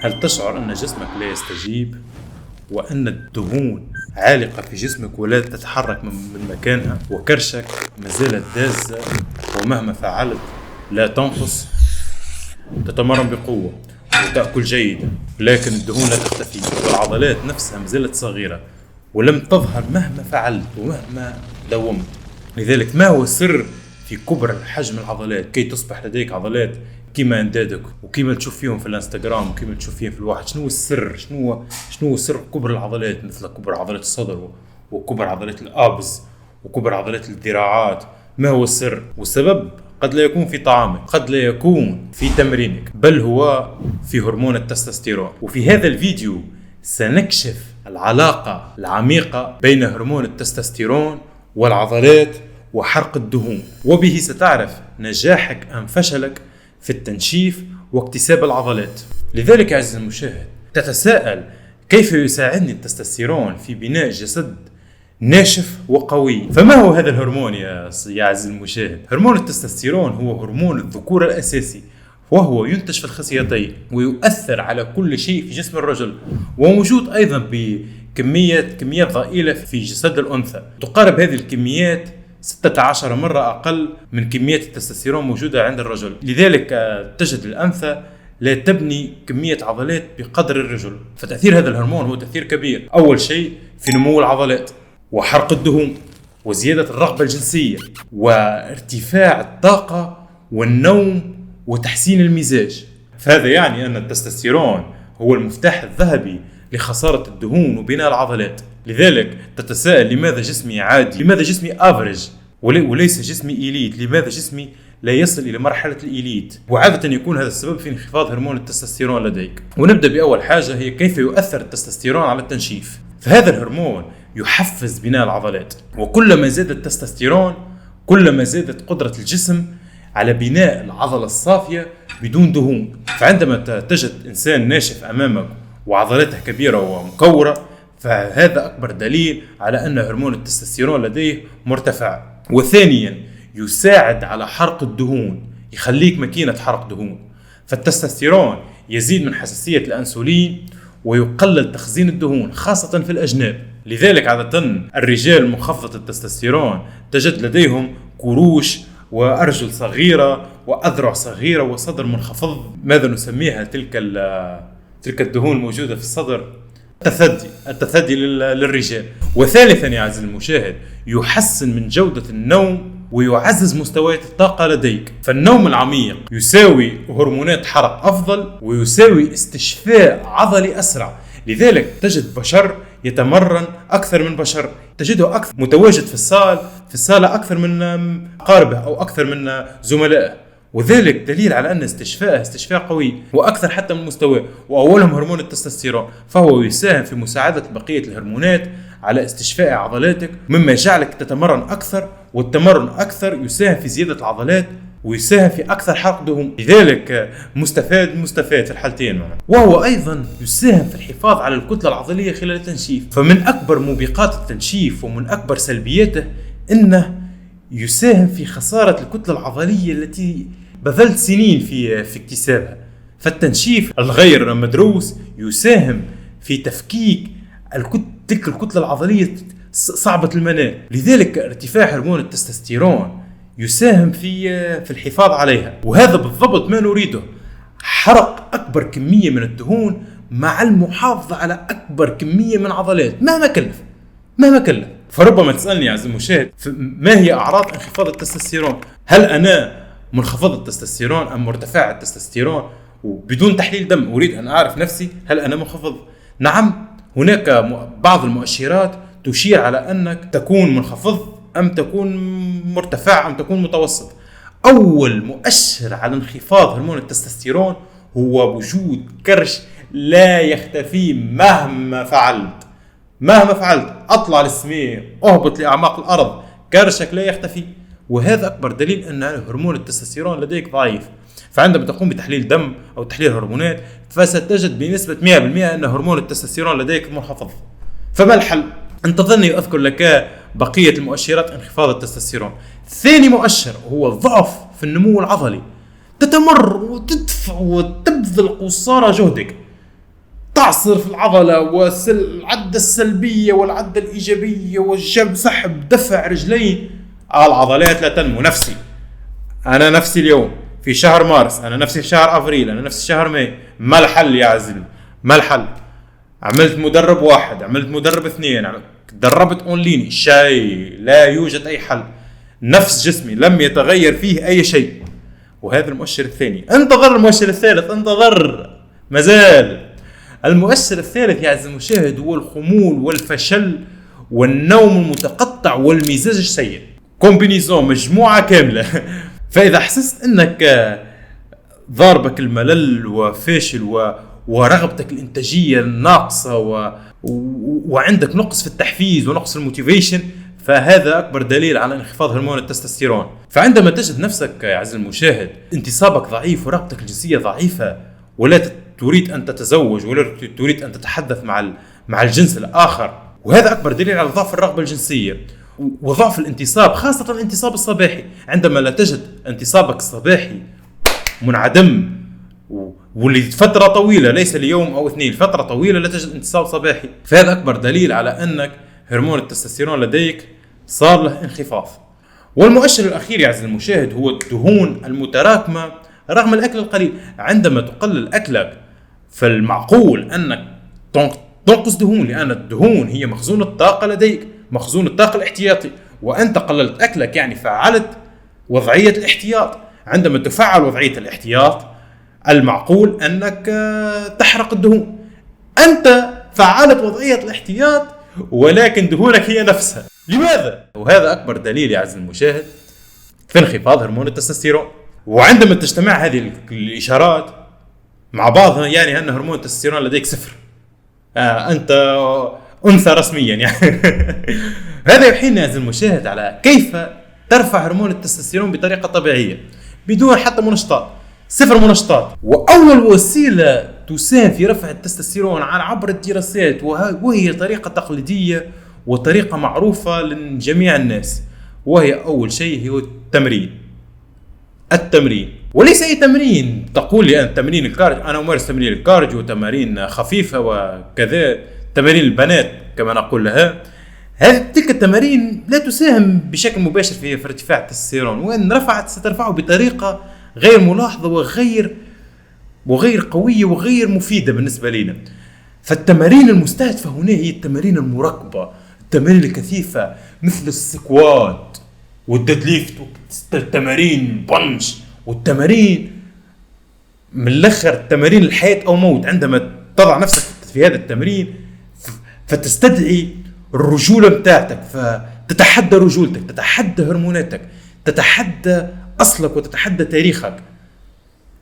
هل تشعر أن جسمك لا يستجيب؟ وأن الدهون عالقة في جسمك ولا تتحرك من مكانها، وكرشك ما زالت دازة ومهما فعلت لا تنقص؟ تتمرن بقوة وتأكل جيدا لكن الدهون لا تختفي، والعضلات نفسها ما زالت صغيرة ولم تظهر مهما فعلت ومهما داومت. لذلك ما هو السر في كبر حجم العضلات كي تصبح لديك عضلات كما اندادك وكما تشوف فيهم في الانستغرام وكما تشوف فيهم في الواحد؟ شنو السر؟ شنو سر كبر العضلات، مثل كبر عضلات الصدر وكبر عضلات الابز وكبر عضلات الذراعات؟ ما هو السر؟ والسبب قد لا يكون في طعامك، قد لا يكون في تمرينك، بل هو في هرمون التستوستيرون. وفي هذا الفيديو سنكشف العلاقة العميقة بين هرمون التستوستيرون والعضلات وحرق الدهون، وبه ستعرف نجاحك أم فشلك في التنشيف واكتساب العضلات. لذلك عزيزي المشاهد، تتساءل كيف يساعدني التستوستيرون في بناء جسد ناشف وقوي؟ فما هو هذا الهرمون يا عزيزي المشاهد؟ هرمون التستوستيرون هو هرمون الذكورة الأساسي، وهو ينتج في الخصيتين ويؤثر على كل شيء في جسم الرجل، وموجود أيضا بكميات ضئيلة في جسد الأنثى، تقارب هذه الكميات 16 مرة أقل من كمية التستوستيرون موجودة عند الرجل. لذلك تجد الأنثى لا تبني كمية عضلات بقدر الرجل. فتأثير هذا الهرمون هو تأثير كبير، أول شيء في نمو العضلات وحرق الدهون وزيادة الرغبة الجنسية وارتفاع الطاقة والنوم وتحسين المزاج. فهذا يعني أن التستوستيرون هو المفتاح الذهبي لخسارة الدهون وبناء العضلات. لذلك تتساءل لماذا جسمي عادي، لماذا جسمي افريج وليس جسمي إليت، لماذا جسمي لا يصل إلى مرحلة الإليت؟ وعادة يكون هذا السبب في انخفاض هرمون التستوستيرون لديك. ونبدأ بأول حاجة، هي كيف يؤثر التستوستيرون على التنشيف. فهذا الهرمون يحفز بناء العضلات، وكلما زاد التستوستيرون كلما زادت قدرة الجسم على بناء العضلة الصافية بدون دهون. فعندما تجد إنسان ناشف أمامك وعضلاته كبيرة ومكورة، فهذا أكبر دليل على أن هرمون التستوستيرون لديه مرتفع. وثانيا يساعد على حرق الدهون، يخليك ماكينة حرق دهون. فالتستوستيرون يزيد من حساسية الأنسولين ويقلل تخزين الدهون خاصة في الأجناب. لذلك عادة الرجال منخفض التستوستيرون تجد لديهم كروش وأرجل صغيرة وأذرع صغيرة وصدر منخفض. ماذا نسميها تلك الدهون الموجودة في الصدر؟ التثدي للرجال. وثالثا يا عزيزي المشاهد، يحسن من جودة النوم ويعزز مستويات الطاقة لديك. فالنوم العميق يساوي هرمونات حرق أفضل ويساوي استشفاء عضلي أسرع. لذلك تجد بشر يتمرن أكثر من بشر، تجده أكثر متواجد في الصالة أكثر من أقاربه أو أكثر من زملائه، وذلك دليل على أن استشفاء قوي وأكثر حتى من مستوى. وأولهم هرمون التستوستيرون، فهو يساهم في مساعدة بقية الهرمونات على استشفاء عضلاتك، مما يجعلك تتمرن أكثر، والتمرن أكثر يساهم في زيادة العضلات ويساهم في أكثر حرق دهون. لذلك مستفاد في الحالتين معنا. وهو أيضا يساهم في الحفاظ على الكتلة العضلية خلال التنشيف. فمن أكبر موبقات التنشيف ومن أكبر سلبياته أنه يساهم في خسارة الكتلة العضلية التي بذلت سنين في اكتسابها. فالتنشيف الغير مدروس يساهم في تفكيك تلك الكتلة العضلية صعبة المنال. لذلك ارتفاع هرمون التستوستيرون يساهم في الحفاظ عليها. وهذا بالضبط ما نريده، حرق أكبر كمية من الدهون مع المحافظة على أكبر كمية من العضلات مهما كلف. فربما تسألني يا عزيزي المشاهد، ما هي أعراض انخفاض التستوستيرون؟ هل أنا منخفض التستوستيرون أم مرتفع التستوستيرون؟ وبدون تحليل دم أريد أن أعرف نفسي هل أنا منخفض. نعم، هناك بعض المؤشرات تشير على أنك تكون منخفض أم تكون مرتفع أم تكون متوسط. أول مؤشر على انخفاض هرمون التستوستيرون هو وجود كرش لا يختفي مهما فعلت. أطلع للسماء، أهبط لأعماق الأرض، كرشك لا يختفي. وهذا أكبر دليل أن هرمون التستوستيرون لديك ضعيف. فعندما تقوم بتحليل دم أو تحليل هرمونات فستجد بنسبة 100% أن هرمون التستوستيرون لديك منخفض. فما الحل؟ انتظرني أذكر لك بقية المؤشرات انخفاض التستوستيرون. ثاني مؤشر هو الضعف في النمو العضلي. تتمر وتدفع وتبذل قصارى جهدك تعصر في العضلة والعدة السلبية والعدة الإيجابية والجب سحب دفع رجلين، العضلات لا تنمو. نفسي أنا نفسي اليوم في شهر مارس، أنا نفسي في شهر أفريل، أنا نفسي شهر ماي. ما الحل يا عزيزي؟ ما الحل؟ عملت مدرب 1، عملت مدرب 2، دربت أونلاين، شيء لا يوجد أي حل. نفس جسمي لم يتغير فيه أي شيء. وهذا المؤشر الثاني. انتظر المؤشر الثالث، انتظر، مازال. المؤشر الثالث يا عزيزي المشاهد هو الخمول والفشل والنوم المتقطع والمزاج السيء. كومبينيزون، مجموعة كاملة. فإذا حسست أنك ضاربك الملل وفاشل ورغبتك الإنتاجية ناقصة وعندك نقص في التحفيز ونقص الموتيفيشن، فهذا أكبر دليل على انخفاض هرمون التستوستيرون. فعندما تجد نفسك يا عزيزي المشاهد انتصابك ضعيف ورغبتك الجنسية ضعيفة، ولا تريد أن تتزوج ولا تريد أن تتحدث مع الجنس الآخر، وهذا أكبر دليل على ضعف الرغبة الجنسية وضعف الانتصاب، خاصة الانتصاب الصباحي. عندما لا تجد انتصابك الصباحي منعدم ولفترة طويلة، ليس ليوم أو 2، فترة طويلة لا تجد انتصاب صباحي، فهذا أكبر دليل على أنك هرمون التستوستيرون لديك صار له انخفاض. والمؤشر الأخير يا عزيزي المشاهد هو الدهون المتراكمة رغم الأكل القليل. عندما تقلل أكلك فالمعقول أنك تنقص دهون، لأن الدهون هي مخزون الطاقة لديك، مخزون الطاقة الاحتياطي، وأنت قللت أكلك يعني فعلت وضعية الاحتياط. عندما تفعل وضعية الاحتياط المعقول أنك تحرق الدهون. أنت فعلت وضعية الاحتياط ولكن دهونك هي نفسها. لماذا؟ وهذا أكبر دليل يا عزيزي المشاهد في انخفاض هرمون التستوستيرون. وعندما تجتمع هذه الإشارات مع بعضها يعني أن هرمون التستوستيرون لديك صفر. أنت أنثى رسميا يعني. هذا يحيلنا يا عزيزي المشاهد على كيف ترفع هرمون التستوستيرون بطريقة طبيعية بدون حتى منشطات، صفر منشطات. وأول وسيلة تساهم في رفع التستوستيرون عبر الدراسات وهي طريقة تقليدية وطريقة معروفة لجميع الناس، وهي أول شيء هو التمرين. وليس أي تمرين تقول لي أن تمرين الكارج، أنا أمارس تمرين الكارج وتمارين خفيفة وكذا، تمارين البنات كما نقول لها. تلك التمارين لا تساهم بشكل مباشر في ارتفاع التستوستيرون، وإن رفعت سترفعه بطريقة غير ملاحظة وغير قوية وغير مفيدة بالنسبة لنا. فالتمارين المستهدفة هنا هي التمارين المركبة، التمارين الكثيفة مثل السكوات والديدليفت والتمارين بنش والتمارين من الأخر تمارين الحياة أو موت. عندما تضع نفسك في هذا التمرين فتستدعي الرجولة بتاعتك، فتتحدى رجولتك، تتحدى هرموناتك، تتحدى أصلك وتتحدى تاريخك.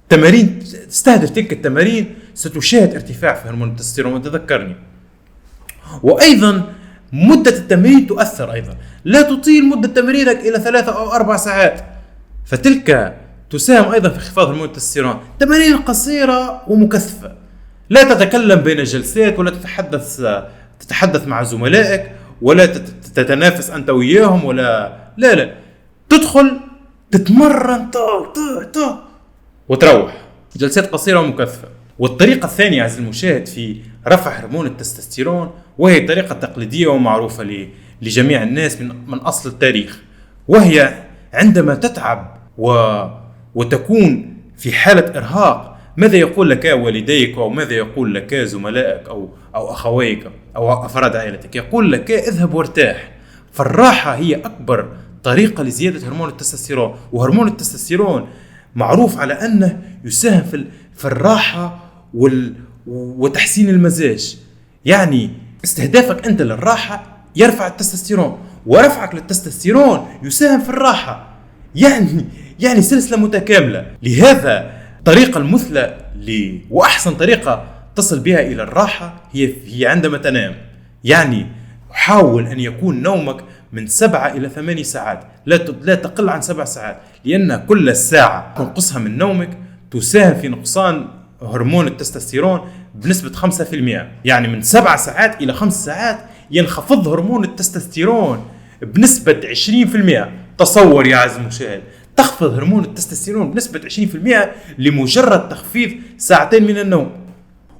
تمارين تستهدف تلك التمارين ستشاهد ارتفاع في هرمون التستوستيرون وتذكرني. وأيضا مدة التمرين تؤثر أيضا، لا تطيل مدة تمرينك إلى 3 أو 4 ساعات، فتلك تساهم أيضا في انخفاض هرمون التستوستيرون. تمارين قصيرة ومكثفة، لا تتكلم بين الجلسات ولا تتحدث مع زملائك ولا تتنافس أنت وياهم لا تدخل تتمرن وتروح. جلسات قصيرة ومكثفة. والطريقة الثانية عزيزي المشاهد في رفع هرمون التستوستيرون وهي طريقة تقليدية ومعروفة لجميع الناس من أصل التاريخ، وهي عندما تتعب وتكون في حالة إرهاق، ماذا يقول لك والديك أو ماذا يقول لك زملائك أو أخويك أو أفراد عائلتك؟ يقول لك اذهب وارتاح. فالراحة هي أكبر طريقة لزيادة هرمون التستوستيرون. وهرمون التستوستيرون معروف على أنه يساهم في الراحة وتحسين المزاج. يعني استهدافك أنت للراحة يرفع التستوستيرون، ورفعك للتستوستيرون يساهم في الراحة. يعني سلسلة متكاملة. لهذا الطريقة المثلى وأحسن طريقة تصل بها إلى الراحة هي عندما تنام. يعني حاول أن يكون نومك من 7 إلى 8 ساعات، لا تقل عن 7 ساعات، لأن كل ساعة تنقصها من نومك تساهم في نقصان هرمون التستوستيرون بنسبة 5%. يعني من 7 ساعات إلى 5 ساعات ينخفض هرمون التستوستيرون بنسبة 20%. تصور يا عزيزي المشاهد، تخفض هرمون التستوستيرون بنسبة 20% لمجرد تخفيض 2 ساعات من النوم.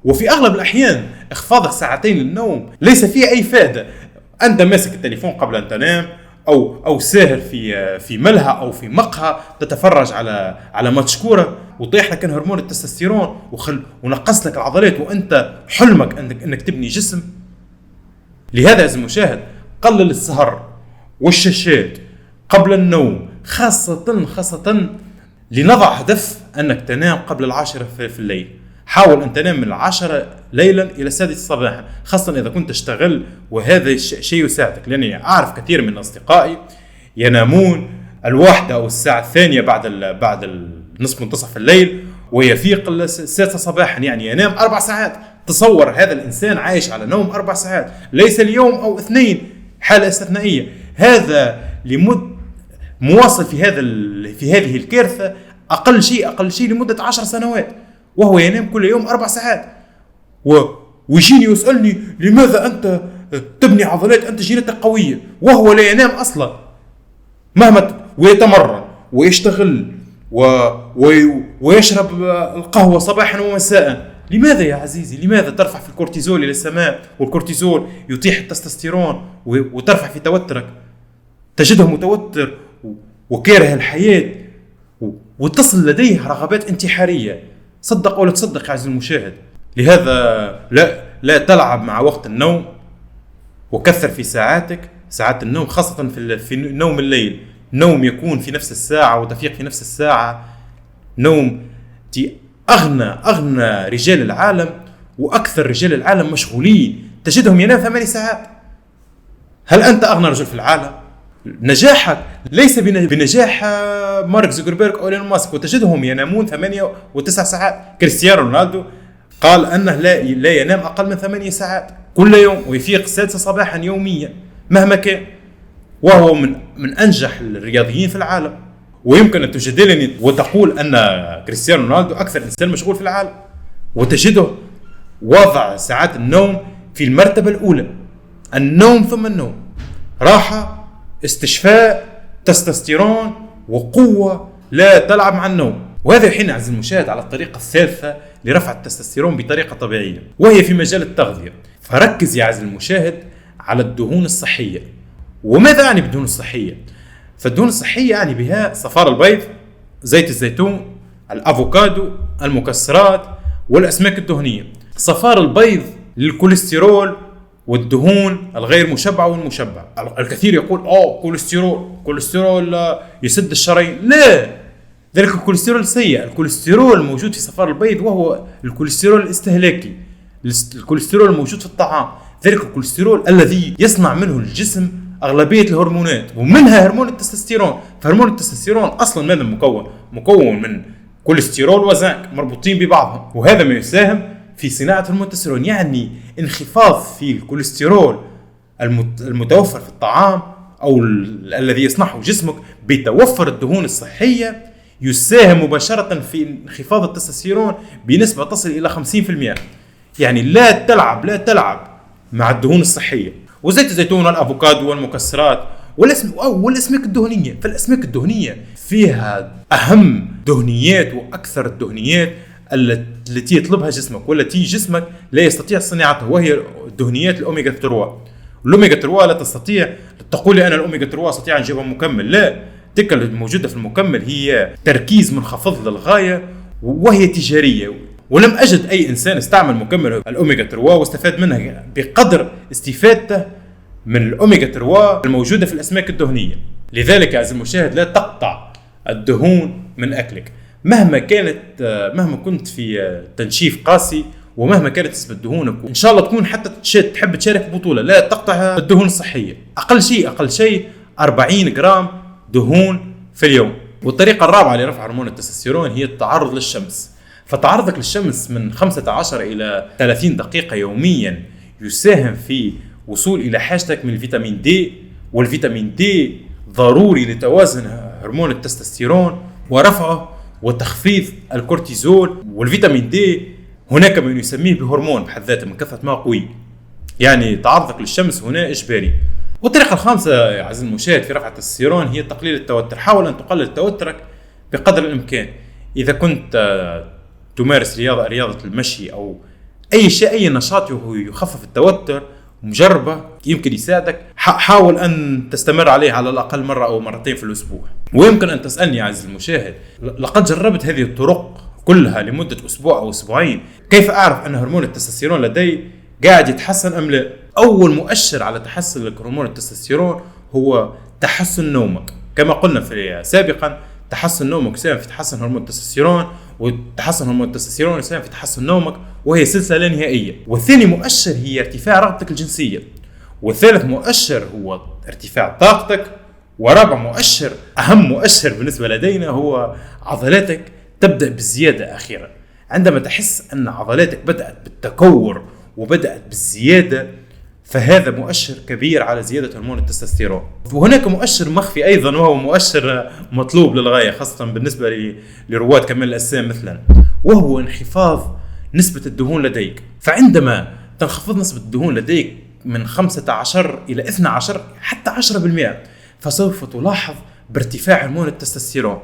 وفي أغلب الأحيان إخفاض ساعتين للنوم ليس فيه أي فائدة. أنت ماسك التليفون قبل أن تنام، أو ساهر في ملهى أو في مقهى تتفرج على ماتش كورة، وطيح لك هرمون التستوستيرون ونقص لك العضلات، وأنت حلمك أنك تبني جسم. لهذا يا المشاهد قلل السهر والشاشات قبل النوم، خاصة لنضع هدف أنك تنام قبل 10 في الليل. حاول أن تنام من 10 ليلا إلى 6 صباحا، خاصة إذا كنت تشتغل، وهذا الشيء يساعدك. لأني أعرف كثير من أصدقائي ينامون 1 أو الساعة 2 بعد نصف منتصف الليل، ويفيق 6 صباحا، يعني ينام 4 ساعات. تصور هذا الإنسان عايش على نوم 4 ساعات، ليس اليوم أو 2، حالة استثنائية. هذا مواصل في هذه الكارثة أقل شيء لمدة 10 سنوات، وهو ينام كل يوم 4 ساعات. ويجيني يسألني لماذا أنت تبني عضلات، أنت جينتك قوية، وهو لا ينام أصلا، مهما ويتمرن ويشتغل ويشرب القهوة صباحا ومساء. لماذا يا عزيزي؟ لماذا ترفع في الكورتيزول إلى السماء؟ والكورتيزول يطيح التستوستيرون وترفع في توترك، تجده متوتر وكاره الحياة، وتصل لديه رغبات انتحارية. صدق أو لا تصدق يا عزيزي المشاهد. لهذا لا تلعب مع وقت النوم، وكثر في ساعات النوم، خاصة في نوم الليل. نوم يكون في نفس الساعة وتفيق في نفس الساعة. نوم أغنى رجال العالم وأكثر رجال العالم مشغولين، تجدهم ينام 8 ساعات. هل أنت أغنى رجل في العالم؟ نجاحك ليس بنجاح مارك زوكربيرغ أو إيلون ماسك، وتجدهم ينامون 8 و9 ساعات. كريستيانو رونالدو قال أنه لا ينام أقل من 8 ساعات كل يوم، ويفيق 6 صباحا يوميا مهما كان، وهو من أنجح الرياضيين في العالم. ويمكن أن تجادلني وتقول أن كريستيانو رونالدو أكثر إنسان مشغول في العالم، وتجده وضع ساعات النوم في المرتبة الأولى. النوم ثم النوم، راحة، استشفاء، تستوستيرون وقوة، لا تلعب مع النوم. وهذا يحين عزيزي المشاهد على الطريقة الثالثة لرفع التستوستيرون بطريقة طبيعية، وهي في مجال التغذية. فركز يا عزيزي المشاهد على الدهون الصحية. وماذا يعني بالدهون الصحية؟ فالدهون الصحية يعني بها صفار البيض، زيت الزيتون، الأفوكادو، المكسرات والأسماك الدهنية. صفار البيض للكوليسترول والدهون الغير مشبعة والمشبعة. الكثير يقول كوليسترول يسد الشرايين. لا، ذلك الكوليسترول سيء. الكوليسترول الموجود في صفار البيض وهو الكوليسترول الاستهلاكي، الكوليسترول الموجود في الطعام، ذلك الكوليسترول الذي يصنع منه الجسم أغلبية الهرمونات، ومنها هرمون التستوستيرون. فهرمون التستوستيرون أصلا ماذا مكون من كوليسترول وزنك مربوطين ببعضهم، وهذا ما يساهم في صناعة هرمون التستوستيرون. يعني انخفاض في الكوليسترول المتوفر في الطعام أو الذي يصنعه جسمك بتوفر الدهون الصحية يساهم مباشرة في انخفاض التستوستيرون بنسبة تصل إلى 50%. يعني لا تلعب مع الدهون الصحية. وزيت الزيتون والأفوكادو والمكسرات والأسماك الدهنية. فالأسماك الدهنية فيها أهم دهنيات وأكثر الدهنيات التي يطلبها جسمك والتي جسمك لا يستطيع صناعتها، وهي الدهنيات الأوميغا 3. الأوميغا 3 لا تستطيع تقول لي أنا الأوميغا 3 أستطيع أن أجيبها مكمل. لا، تلك الموجودة في المكمل هي تركيز منخفض للغاية وهي تجارية، ولم أجد أي إنسان استعمل مكمل الأوميغا 3 واستفاد منها بقدر استفادته من الأوميغا 3 الموجودة في الأسماك الدهنية. لذلك يا عزيزي المشاهد لا تقطع الدهون من أكلك مهما كنت في تنشيف قاسي، ومهما كانت نسبة دهونك. إن شاء الله تكون حتى تحب تشارك في بطولة، لا تقطع الدهون الصحية. أقل شيء 40 جرام دهون في اليوم. والطريقة الرابعة لرفع هرمون التستوستيرون هي التعرض للشمس. فتعرضك للشمس من 15 إلى 30 دقيقة يوميا يساهم في وصول إلى حاجتك من الفيتامين دي، والفيتامين دي ضروري لتوازن هرمون التستوستيرون ورفعه وتخفيض الكورتيزول. والفيتامين دي هناك من يسميه بهرمون بحد ذاته من كثرة ما قوي، يعني تعرضك للشمس هنا إجباري. والطريقة الخامسة يا عزيزي المشاهد في رفع التستوستيرون هي تقليل التوتر. حاول أن تقلل توترك بقدر الإمكان. إذا كنت تمارس رياضة المشي أو أي شيء، أي نشاط يخفف التوتر مجربة يمكن يساعدك. حاول أن تستمر عليه على الأقل مرة أو مرتين في الأسبوع. ويمكن أن تسألني عزيزي المشاهد، لقد جربت هذه الطرق كلها لمدة أسبوع أو أسبوعين، كيف أعرف أن هرمون التستوستيرون لدي قاعد يتحسن أم لا؟ أول مؤشر على تحسن هرمون التستوستيرون هو تحسن نومك. كما قلنا في سابقا، تحسن نومك يساهم في تحسن هرمون التستوستيرون، وتحسن هرمون التستوستيرون يساهم في تحسن نومك، وهي سلسلة لا نهائية. والثاني مؤشر هي ارتفاع رغبتك الجنسية، والثالث مؤشر هو ارتفاع طاقتك، ورابع مؤشر أهم مؤشر بالنسبة لدينا هو عضلاتك تبدأ بالزيادة أخيرا. عندما تحس أن عضلاتك بدأت بالتكور وبدأت بالزيادة، فهذا مؤشر كبير على زيادة هرمون التستوستيرون. وهناك مؤشر مخفي أيضا، وهو مؤشر مطلوب للغاية خاصة بالنسبة لرواد كمال الأجسام مثلا، وهو انخفاض نسبة الدهون لديك. فعندما تنخفض نسبة الدهون لديك من 15 إلى 12 حتى 10%، فسوف تلاحظ بارتفاع هرمون التستوستيرون.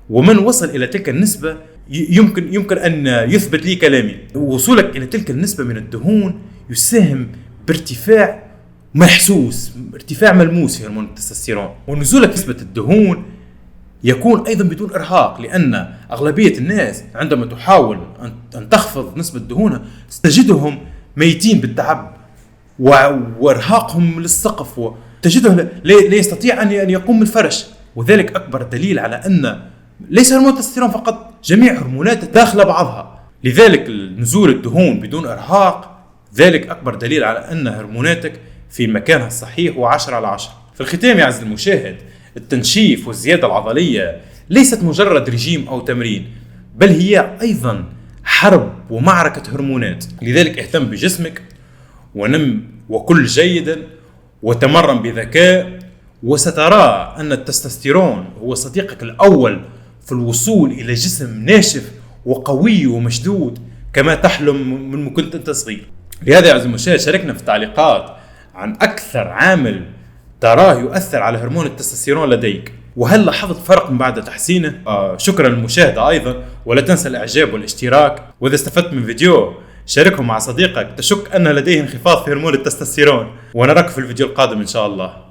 ومن وصل إلى تلك النسبة يمكن أن يثبت لي كلامي، وصولك إلى تلك النسبة من الدهون يساهم بارتفاع محسوس، ارتفاع ملموس في هرمون التستوستيرون. ونزولك نسبة الدهون يكون أيضا بدون إرهاق، لأن أغلبية الناس عندما تحاول أن تخفض نسبة دهونها تجدهم ميتين بالتعب وإرهاقهم للسقف، وتجده لا يستطيع أن يقوم بالفرش. وذلك أكبر دليل على أن ليس هرمون التستوستيرون فقط، جميع هرمونات داخل بعضها. لذلك نزول الدهون بدون إرهاق ذلك أكبر دليل على أن هرموناتك في مكانها الصحيح و10/10. في الختام يا عزيزي المشاهد، التنشيف والزيادة العضلية ليست مجرد رجيم أو تمرين، بل هي أيضا حرب ومعركة هرمونات. لذلك اهتم بجسمك ونم وكل جيدا وتمرن بذكاء، وسترى أن التستوستيرون هو صديقك الأول في الوصول إلى جسم ناشف وقوي ومشدود كما تحلم من كنت أنت صغير. لهذا يا عزيزي المشاهد، شاركنا في التعليقات عن أكثر عامل تراه يؤثر على هرمون التستوستيرون لديك، وهل لاحظت فرق من بعد تحسينه؟ شكرا للمشاهدة أيضا، ولا تنسى الإعجاب والاشتراك. وإذا استفدت من فيديو شاركه مع صديقك تشك أن لديه انخفاض في هرمون التستوستيرون، ونراك في الفيديو القادم إن شاء الله.